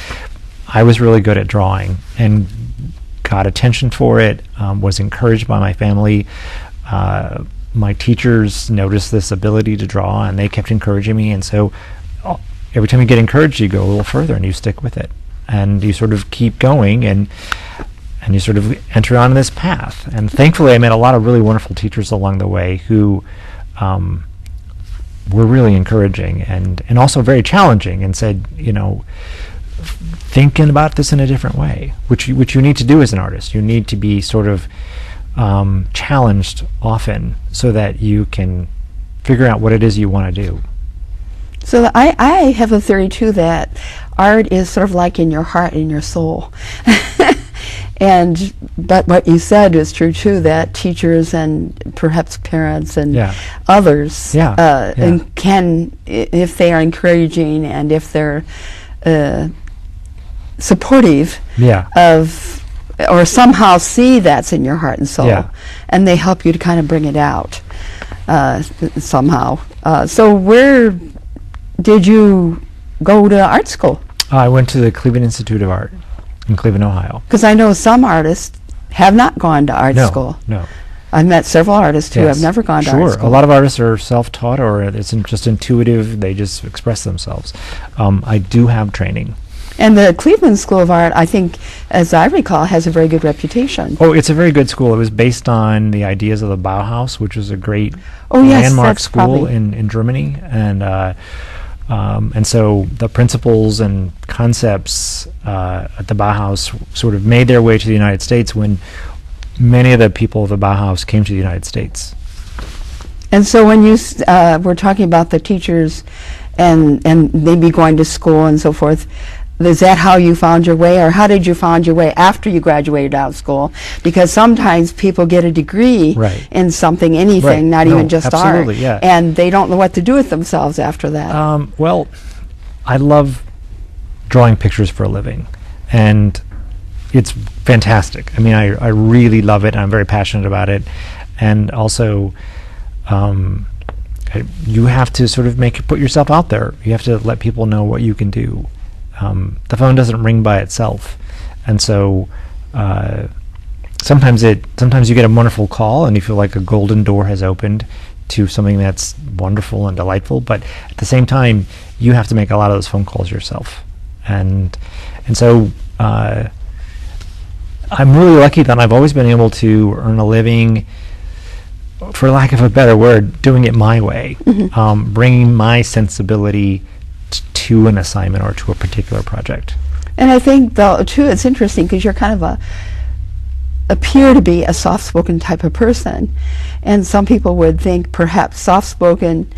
[SPEAKER 2] I was really good at drawing and got attention for it, was encouraged by my family. My teachers noticed this ability to draw, and they kept encouraging me, and so every time you get encouraged, you go a little further and you stick with it, and you sort of keep going, and you sort of enter on this path. And thankfully, I met a lot of really wonderful teachers along the way who were really encouraging and also very challenging, and said, thinking about this in a different way, which you need to do as an artist. You need to be sort of challenged often so that you can figure out what it is you want to do.
[SPEAKER 1] So I have a theory too that art is sort of like in your heart and your soul. But what you said is true too, that teachers and perhaps parents and others and can, if they are encouraging and if they're supportive of, or somehow see that's in your heart and soul, and they help you to kind of bring it out somehow. So where did you go to art school?
[SPEAKER 2] I went to the Cleveland Institute of Art in Cleveland, Ohio.
[SPEAKER 1] Because I know some artists have not gone to art school.
[SPEAKER 2] No.
[SPEAKER 1] I've met several artists who have never gone to art school.
[SPEAKER 2] Sure, a lot of artists are self-taught, or it's just intuitive. They just express themselves. I do have training.
[SPEAKER 1] And the Cleveland School of Art, I think, as I recall, has a very good reputation.
[SPEAKER 2] Oh, it's a very good school. It was based on the ideas of the Bauhaus, which was a great
[SPEAKER 1] yes,
[SPEAKER 2] landmark school in Germany. And so the principles and concepts at the Bauhaus sort of made their way to the United States when many of the people of the Bauhaus came to the United States.
[SPEAKER 1] And so when you were talking about the teachers and maybe going to school and so forth, is that how you found your way, or how did you find your way after you graduated out of school? Because sometimes people get a degree in something, anything, not even just art, and they don't know what to do with themselves after that.
[SPEAKER 2] Well, I love drawing pictures for a living, and it's fantastic. I mean, I really love it, and I'm very passionate about it. And also, you have to sort of put yourself out there. You have to let people know what you can do. The phone doesn't ring by itself, and so sometimes you get a wonderful call and you feel like a golden door has opened to something that's wonderful and delightful. But at the same time, you have to make a lot of those phone calls yourself, and so I'm really lucky that I've always been able to earn a living, for lack of a better word, doing it my way, bringing my sensibility to an assignment or to a particular project.
[SPEAKER 1] And I think, though, too, it's interesting because you're kind of appear to be a soft-spoken type of person, and some people would think perhaps soft-spoken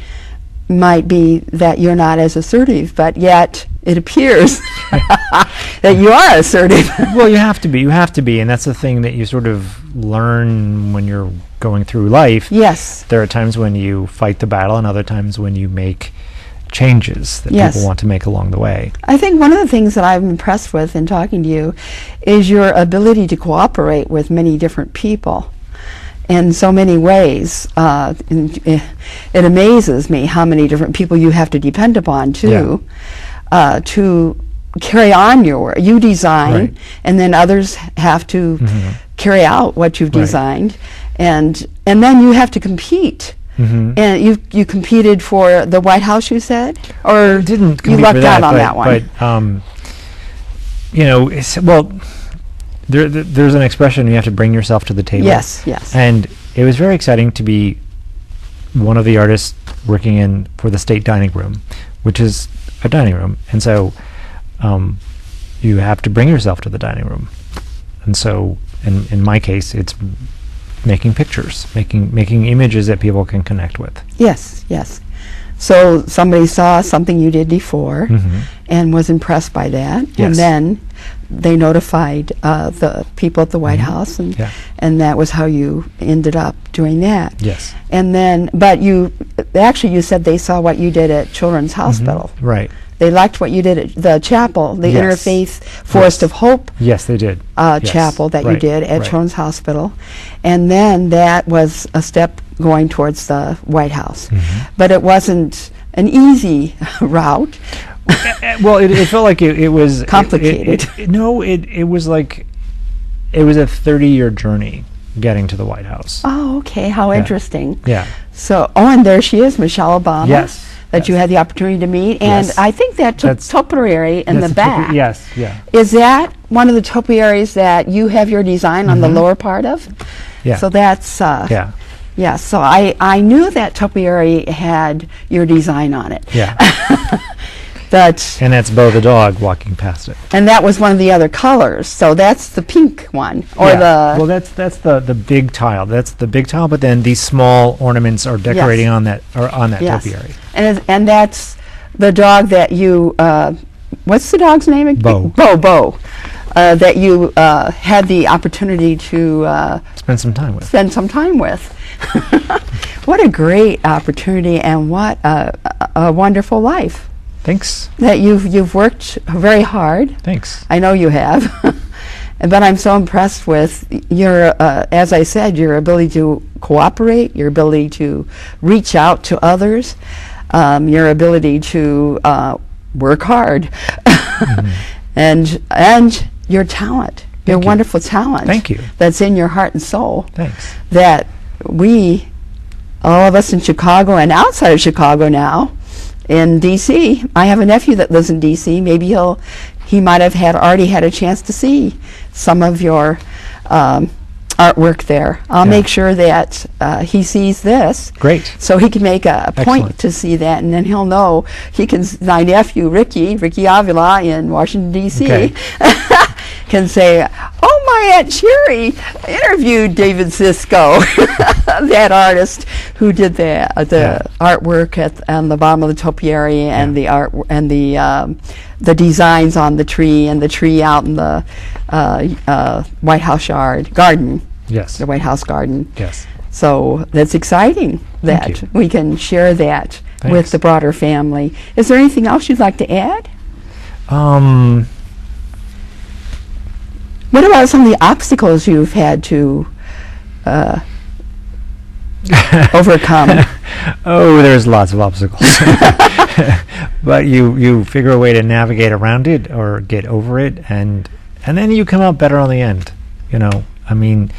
[SPEAKER 1] might be that you're not as assertive, but yet it appears that you are assertive.
[SPEAKER 2] Well, you have to be, and that's the thing that you sort of learn when you're going through life.
[SPEAKER 1] Yes.
[SPEAKER 2] There are times when you fight the battle, and other times when you make changes that people want to make along the way.
[SPEAKER 1] I think one of the things that I'm impressed with in talking to you is your ability to cooperate with many different people in so many ways. It amazes me how many different people you have to depend upon to carry on your work. You design, and then others have to carry out what you've designed, and then you have to compete. And you competed for the White House, you said, or
[SPEAKER 2] didn't
[SPEAKER 1] you lucked out on that one?
[SPEAKER 2] But there's an expression: you have to bring yourself to the table.
[SPEAKER 1] Yes.
[SPEAKER 2] And it was very exciting to be one of the artists working for the state dining room, which is a dining room, and so you have to bring yourself to the dining room. And so, in my case, it's making pictures, making images that people can connect with.
[SPEAKER 1] Yes. So somebody saw something you did before and was impressed by that, and
[SPEAKER 2] Yes.
[SPEAKER 1] then they notified the people at the White House, and
[SPEAKER 2] Yeah.
[SPEAKER 1] and that was how you ended up doing that.
[SPEAKER 2] Yes.
[SPEAKER 1] And then, but you said they saw what you did at Children's Hospital.
[SPEAKER 2] Right.
[SPEAKER 1] They liked what you did at the chapel, the
[SPEAKER 2] Yes.
[SPEAKER 1] Interfaith Forest
[SPEAKER 2] Yes.
[SPEAKER 1] of Hope
[SPEAKER 2] Yes, they did. Yes.
[SPEAKER 1] chapel that you
[SPEAKER 2] Right.
[SPEAKER 1] did at
[SPEAKER 2] Right.
[SPEAKER 1] Children's Hospital. And then that was a step going towards the White House. But it wasn't an easy route.
[SPEAKER 2] Well, it felt like it was
[SPEAKER 1] Complicated.
[SPEAKER 2] It was like it was a 30-year journey getting to the White House.
[SPEAKER 1] Oh, okay. How interesting.
[SPEAKER 2] Yeah.
[SPEAKER 1] So, and there she is, Michelle Obama.
[SPEAKER 2] Yes.
[SPEAKER 1] That you had the opportunity to meet. And
[SPEAKER 2] Yes.
[SPEAKER 1] I think that
[SPEAKER 2] That's-
[SPEAKER 1] topiary in the
[SPEAKER 2] That's a
[SPEAKER 1] back.
[SPEAKER 2] yes. Yeah.
[SPEAKER 1] Is that one of the topiaries that you have your design on the lower part of?
[SPEAKER 2] Yeah.
[SPEAKER 1] So that's,
[SPEAKER 2] Yeah.
[SPEAKER 1] yeah, so I knew that topiary had your design on it.
[SPEAKER 2] Yeah.
[SPEAKER 1] But,
[SPEAKER 2] And that's Bo the dog walking past it.
[SPEAKER 1] and that was one of the other colors. So that's the pink one, or
[SPEAKER 2] Yeah.
[SPEAKER 1] the,
[SPEAKER 2] Well, that's the big tile. That's the big tile. But then these small ornaments are decorating on that
[SPEAKER 1] yes.
[SPEAKER 2] topiary.
[SPEAKER 1] And that's the dog that you, what's the dog's name?
[SPEAKER 2] Bo.
[SPEAKER 1] Bo. That you had the opportunity to
[SPEAKER 2] Spend some time with.
[SPEAKER 1] spend some time with. What a great opportunity, and what a wonderful life
[SPEAKER 2] Thanks.
[SPEAKER 1] that you've worked very hard.
[SPEAKER 2] Thanks.
[SPEAKER 1] I know you have. But I'm so impressed with your, as I said, your ability to cooperate, your ability to reach out to others, your ability to work hard, and your talent, your
[SPEAKER 2] Thank you.
[SPEAKER 1] wonderful talent.
[SPEAKER 2] Thank you.
[SPEAKER 1] That's in your heart and soul.
[SPEAKER 2] Thanks.
[SPEAKER 1] That we, all of us in Chicago and outside of Chicago now, in D.C. I have a nephew that lives in D.C. Maybe he might have already had a chance to see some of your artwork there. I'll
[SPEAKER 2] Yeah.
[SPEAKER 1] make sure that he sees this.
[SPEAKER 2] Great.
[SPEAKER 1] So he can make a point
[SPEAKER 2] Excellent.
[SPEAKER 1] to see that, and then he'll know he can. My nephew Ricky Avila in Washington D.C.
[SPEAKER 2] Okay.
[SPEAKER 1] can say, "Oh, my Aunt Sherry interviewed David Csicsko, that artist who did the artwork on the bottom of the topiary, and the art and the designs on the tree, and the tree out in the White House garden,
[SPEAKER 2] Yes.
[SPEAKER 1] the White House garden."
[SPEAKER 2] Yes.
[SPEAKER 1] So that's exciting that
[SPEAKER 2] Thank you.
[SPEAKER 1] we can share that with
[SPEAKER 2] Thanks.
[SPEAKER 1] the broader family. Is there anything else you'd like to add? What about some of the obstacles you've had to overcome?
[SPEAKER 2] Oh, there's lots of obstacles. But you figure a way to navigate around it or get over it, and then you come out better on the end. You know, I mean,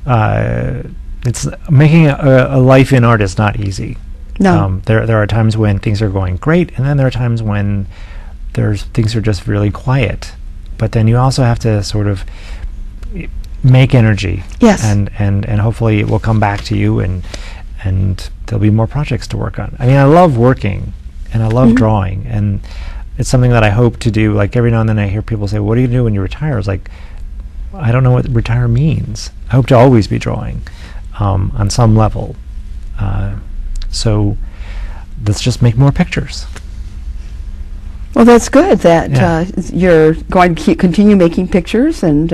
[SPEAKER 2] it's making a life in art is not easy.
[SPEAKER 1] No.
[SPEAKER 2] There are times when things are going great, and then there are times when things are just really quiet. But then you also have to sort of make energy.
[SPEAKER 1] Yes.
[SPEAKER 2] And hopefully it will come back to you, and there'll be more projects to work on. I mean, I love working, and I love drawing, and it's something that I hope to do. Like every now and then I hear people say, "What do you do when you retire?" It's like, I don't know what retire means. I hope to always be drawing on some level. So let's just make more pictures.
[SPEAKER 1] Well, that's good that
[SPEAKER 2] Yeah.
[SPEAKER 1] you're going to continue making pictures. And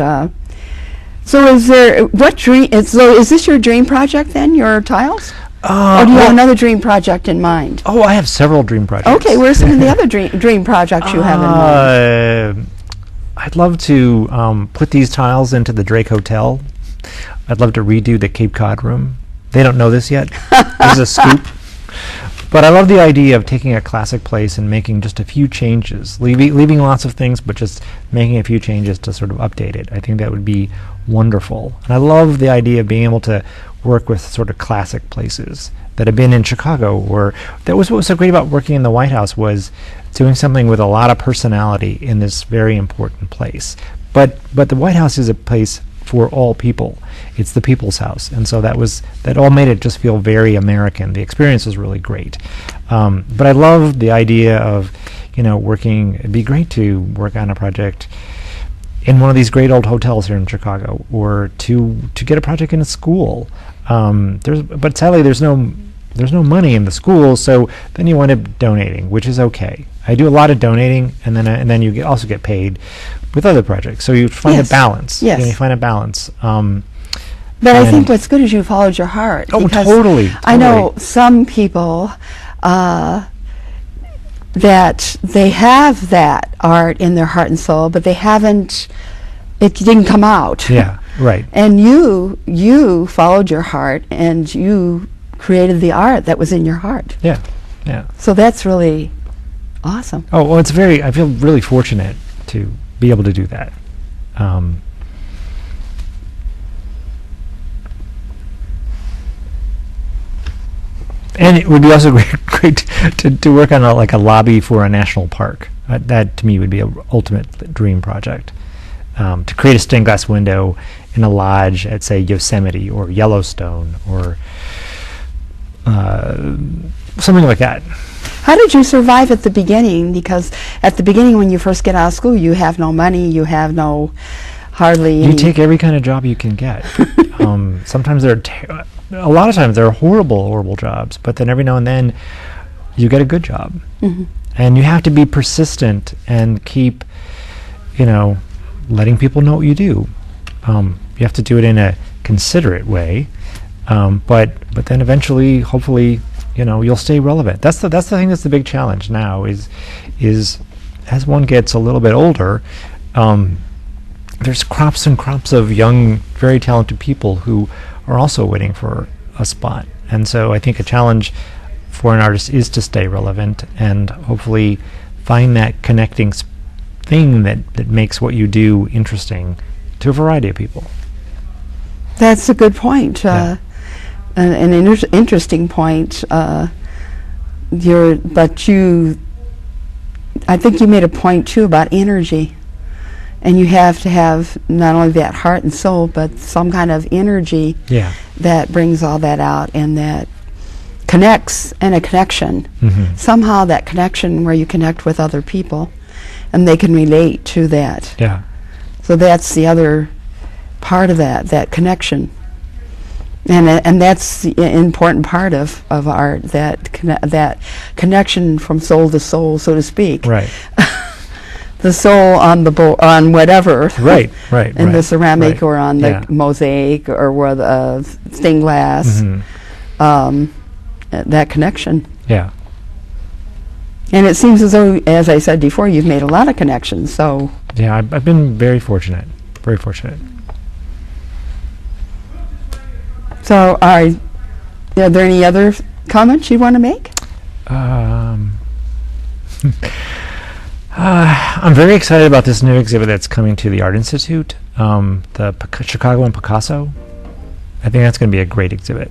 [SPEAKER 1] so is there, what dream, so is this your dream project then, your tiles? Or do you have another dream project in mind?
[SPEAKER 2] Oh, I have several dream projects.
[SPEAKER 1] Okay, where's some of the other dream projects you have in mind?
[SPEAKER 2] I'd love to put these tiles into the Drake Hotel. I'd love to redo the Cape Cod room. They don't know this yet. This is a scoop. But I love the idea of taking a classic place and making just a few changes, leaving lots of things, but just making a few changes to sort of update it. I think that would be wonderful. And I love the idea of being able to work with sort of classic places that have been in Chicago, or that was what was so great about working in the White House, was doing something with a lot of personality in this very important place. But the White House is a place for all people. It's the people's house, and so that all made it just feel very American. The experience was really great. But I love the idea of, working. It'd be great to work on a project in one of these great old hotels here in Chicago, or to get a project in a school. But sadly, there's no there's no money in the school, so then you wind up donating, which is okay. I do a lot of donating, and then you also get paid with other projects. So you find a balance.
[SPEAKER 1] Yes.
[SPEAKER 2] You find a balance.
[SPEAKER 1] But I think what's good is you followed your heart.
[SPEAKER 2] Oh,
[SPEAKER 1] because
[SPEAKER 2] totally.
[SPEAKER 1] I know some people that they have that art in their heart and soul, but they haven't. It didn't come out.
[SPEAKER 2] Yeah. Right.
[SPEAKER 1] And you followed your heart, and you created the art that was in your heart.
[SPEAKER 2] Yeah. Yeah.
[SPEAKER 1] So that's really awesome.
[SPEAKER 2] Oh, well, I feel really fortunate to be able to do that. And it would be also great to work on a lobby for a national park. That to me would be an ultimate dream project. To create a stained glass window in a lodge at, say, Yosemite or Yellowstone or something like that.
[SPEAKER 1] How did you survive at the beginning? Because at the beginning, when you first get out of school, you have no money, you have hardly
[SPEAKER 2] You
[SPEAKER 1] any.
[SPEAKER 2] take every kind of job you can get. Sometimes a lot of times they're horrible jobs, but then every now and then you get a good job.
[SPEAKER 1] Mm-hmm.
[SPEAKER 2] And you have to be persistent and keep, letting people know what you do. You have to do it in a considerate way, but then eventually, hopefully, you'll stay relevant. That's the thing that's the big challenge now is as one gets a little bit older, there's crops and crops of young, very talented people who are also waiting for a spot. And so I think a challenge for an artist is to stay relevant and hopefully find that connecting thing that makes what you do interesting to a variety of people.
[SPEAKER 1] That's a good point. An interesting point. I think you made a point too about energy, and you have to have not only that heart and soul, but some kind of energy that brings all that out and that connects, and a connection.
[SPEAKER 2] Mm-hmm.
[SPEAKER 1] Somehow that connection where you connect with other people, and they can relate to that.
[SPEAKER 2] Yeah.
[SPEAKER 1] So that's the other part of that connection. And that's the important part of art, that connection from soul to soul, so to speak.
[SPEAKER 2] Right.
[SPEAKER 1] The soul on on whatever.
[SPEAKER 2] Right.
[SPEAKER 1] in the ceramic or on the mosaic or where the stained glass.
[SPEAKER 2] Mm-hmm.
[SPEAKER 1] That connection.
[SPEAKER 2] Yeah.
[SPEAKER 1] And it seems as though, as I said before, you've made a lot of connections. So.
[SPEAKER 2] Yeah, I've been very fortunate. Very fortunate.
[SPEAKER 1] So, are there any other comments you want to make?
[SPEAKER 2] I'm very excited about this new exhibit that's coming to the Art Institute, the Chicago and Picasso. I think that's going to be a great exhibit.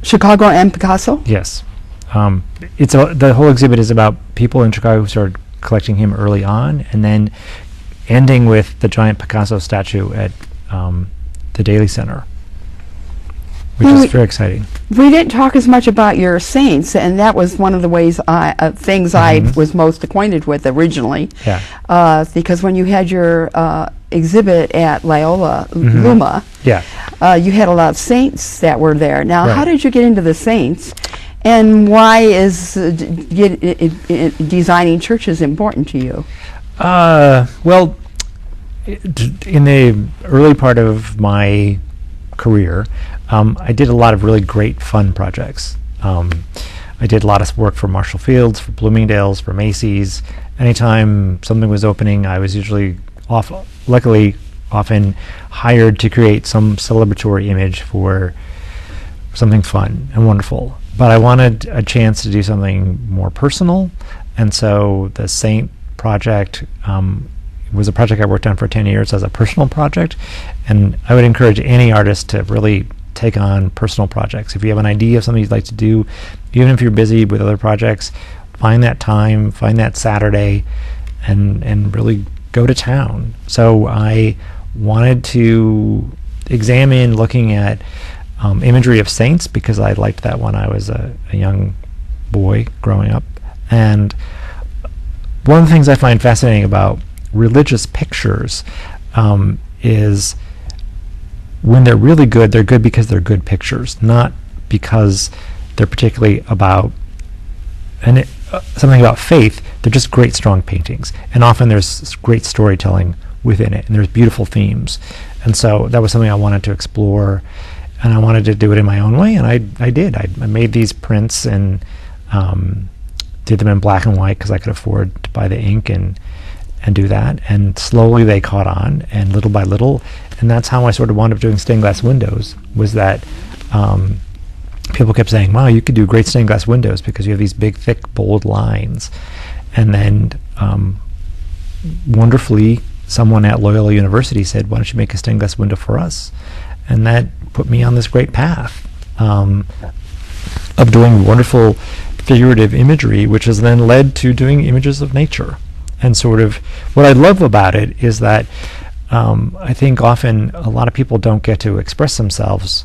[SPEAKER 1] Chicago and Picasso?
[SPEAKER 2] Yes. The whole exhibit is about people in Chicago who started collecting him early on, and then ending with the giant Picasso statue at the Daly Center, which is very exciting.
[SPEAKER 1] We didn't talk as much about your saints, and that was one of the ways things I was most acquainted with originally.
[SPEAKER 2] Yeah.
[SPEAKER 1] Because when you had your exhibit at Loyola, Luma,
[SPEAKER 2] Yeah.
[SPEAKER 1] You had a lot of saints that were there. Now,
[SPEAKER 2] Right.
[SPEAKER 1] how did you get into the saints, and why is designing churches important to you?
[SPEAKER 2] Well, in the early part of my career, I did a lot of really great fun projects. I did a lot of work for Marshall Fields, for Bloomingdale's, for Macy's. Anytime something was opening, I was usually luckily often hired to create some celebratory image for something fun and wonderful. But I wanted a chance to do something more personal, and so the Saint project was a project I worked on for 10 years as a personal project, and I would encourage any artist to really take on personal projects. If you have an idea of something you'd like to do, even if you're busy with other projects, find that time, find that Saturday, and really go to town. So I wanted to examine looking at imagery of saints, because I liked that when I was a young boy growing up. And one of the things I find fascinating about religious pictures is when they're really good, they're good because they're good pictures, not because they're particularly about something about faith. They're just great, strong paintings, and often there's great storytelling within it, and there's beautiful themes. And so that was something I wanted to explore, and I wanted to do it in my own way, and I did. I made these prints and did them in black and white because I could afford to buy the ink and do that. And slowly they caught on, and little by little, and that's how I sort of wound up doing stained glass windows. Was that people kept saying, "Wow, you could do great stained glass windows because you have these big, thick, bold lines." And then wonderfully, someone at Loyola University said, "Why don't you make a stained glass window for us?" And that put me on this great path of doing wonderful figurative imagery, which has then led to doing images of nature. And sort of what I love about it is that I think often a lot of people don't get to express themselves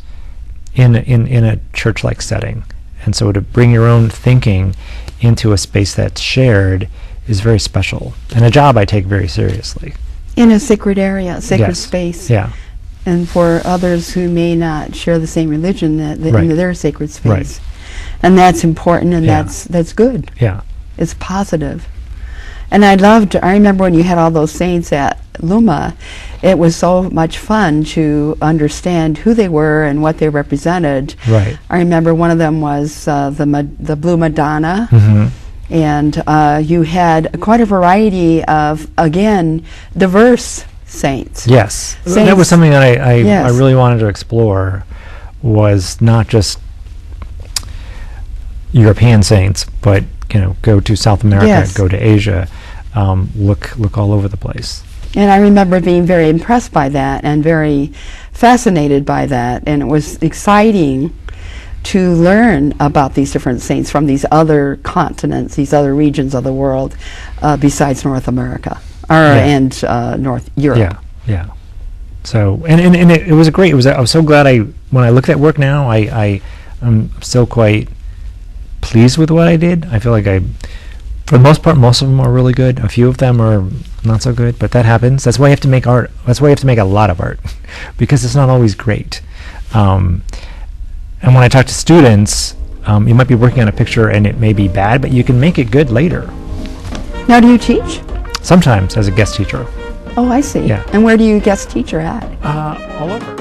[SPEAKER 2] in a church-like setting. And so to bring your own thinking into a space that's shared is very special, and a job I take very seriously.
[SPEAKER 1] In a sacred area, sacred
[SPEAKER 2] Yes.
[SPEAKER 1] space.
[SPEAKER 2] Yeah.
[SPEAKER 1] And for others who may not share the same religion,
[SPEAKER 2] Right.
[SPEAKER 1] in their sacred space.
[SPEAKER 2] Right.
[SPEAKER 1] And that's important, and
[SPEAKER 2] Yeah.
[SPEAKER 1] that's good.
[SPEAKER 2] Yeah.
[SPEAKER 1] It's positive. And I remember when you had all those saints at Luma, it was so much fun to understand who they were and what they represented.
[SPEAKER 2] Right.
[SPEAKER 1] I remember one of them was the Blue Madonna,
[SPEAKER 2] Mm-hmm.
[SPEAKER 1] and you had quite a variety of, again, diverse saints.
[SPEAKER 2] Yes. That
[SPEAKER 1] Saints-
[SPEAKER 2] was something that I
[SPEAKER 1] Yes.
[SPEAKER 2] really wanted to explore, was not just European saints, but go to South America,
[SPEAKER 1] Yes.
[SPEAKER 2] go to Asia, look all over the place.
[SPEAKER 1] And I remember being very impressed by that and very fascinated by that, and it was exciting to learn about these different saints from these other continents, these other regions of the world, besides North America and North Europe.
[SPEAKER 2] Yeah, yeah. So and it was great. I was so glad when I look at work now, I'm still quite pleased with what I did. I feel like for the most part, most of them are really good. A few of them are not so good, but that happens. That's why you have to make art. That's why you have to make a lot of art, because it's not always great. And when I talk to students, you might be working on a picture and it may be bad, but you can make it good later.
[SPEAKER 1] Now, do you teach?
[SPEAKER 2] Sometimes as a guest teacher.
[SPEAKER 1] Oh, I see.
[SPEAKER 2] Yeah.
[SPEAKER 1] And where do you guest teacher at?
[SPEAKER 2] All over.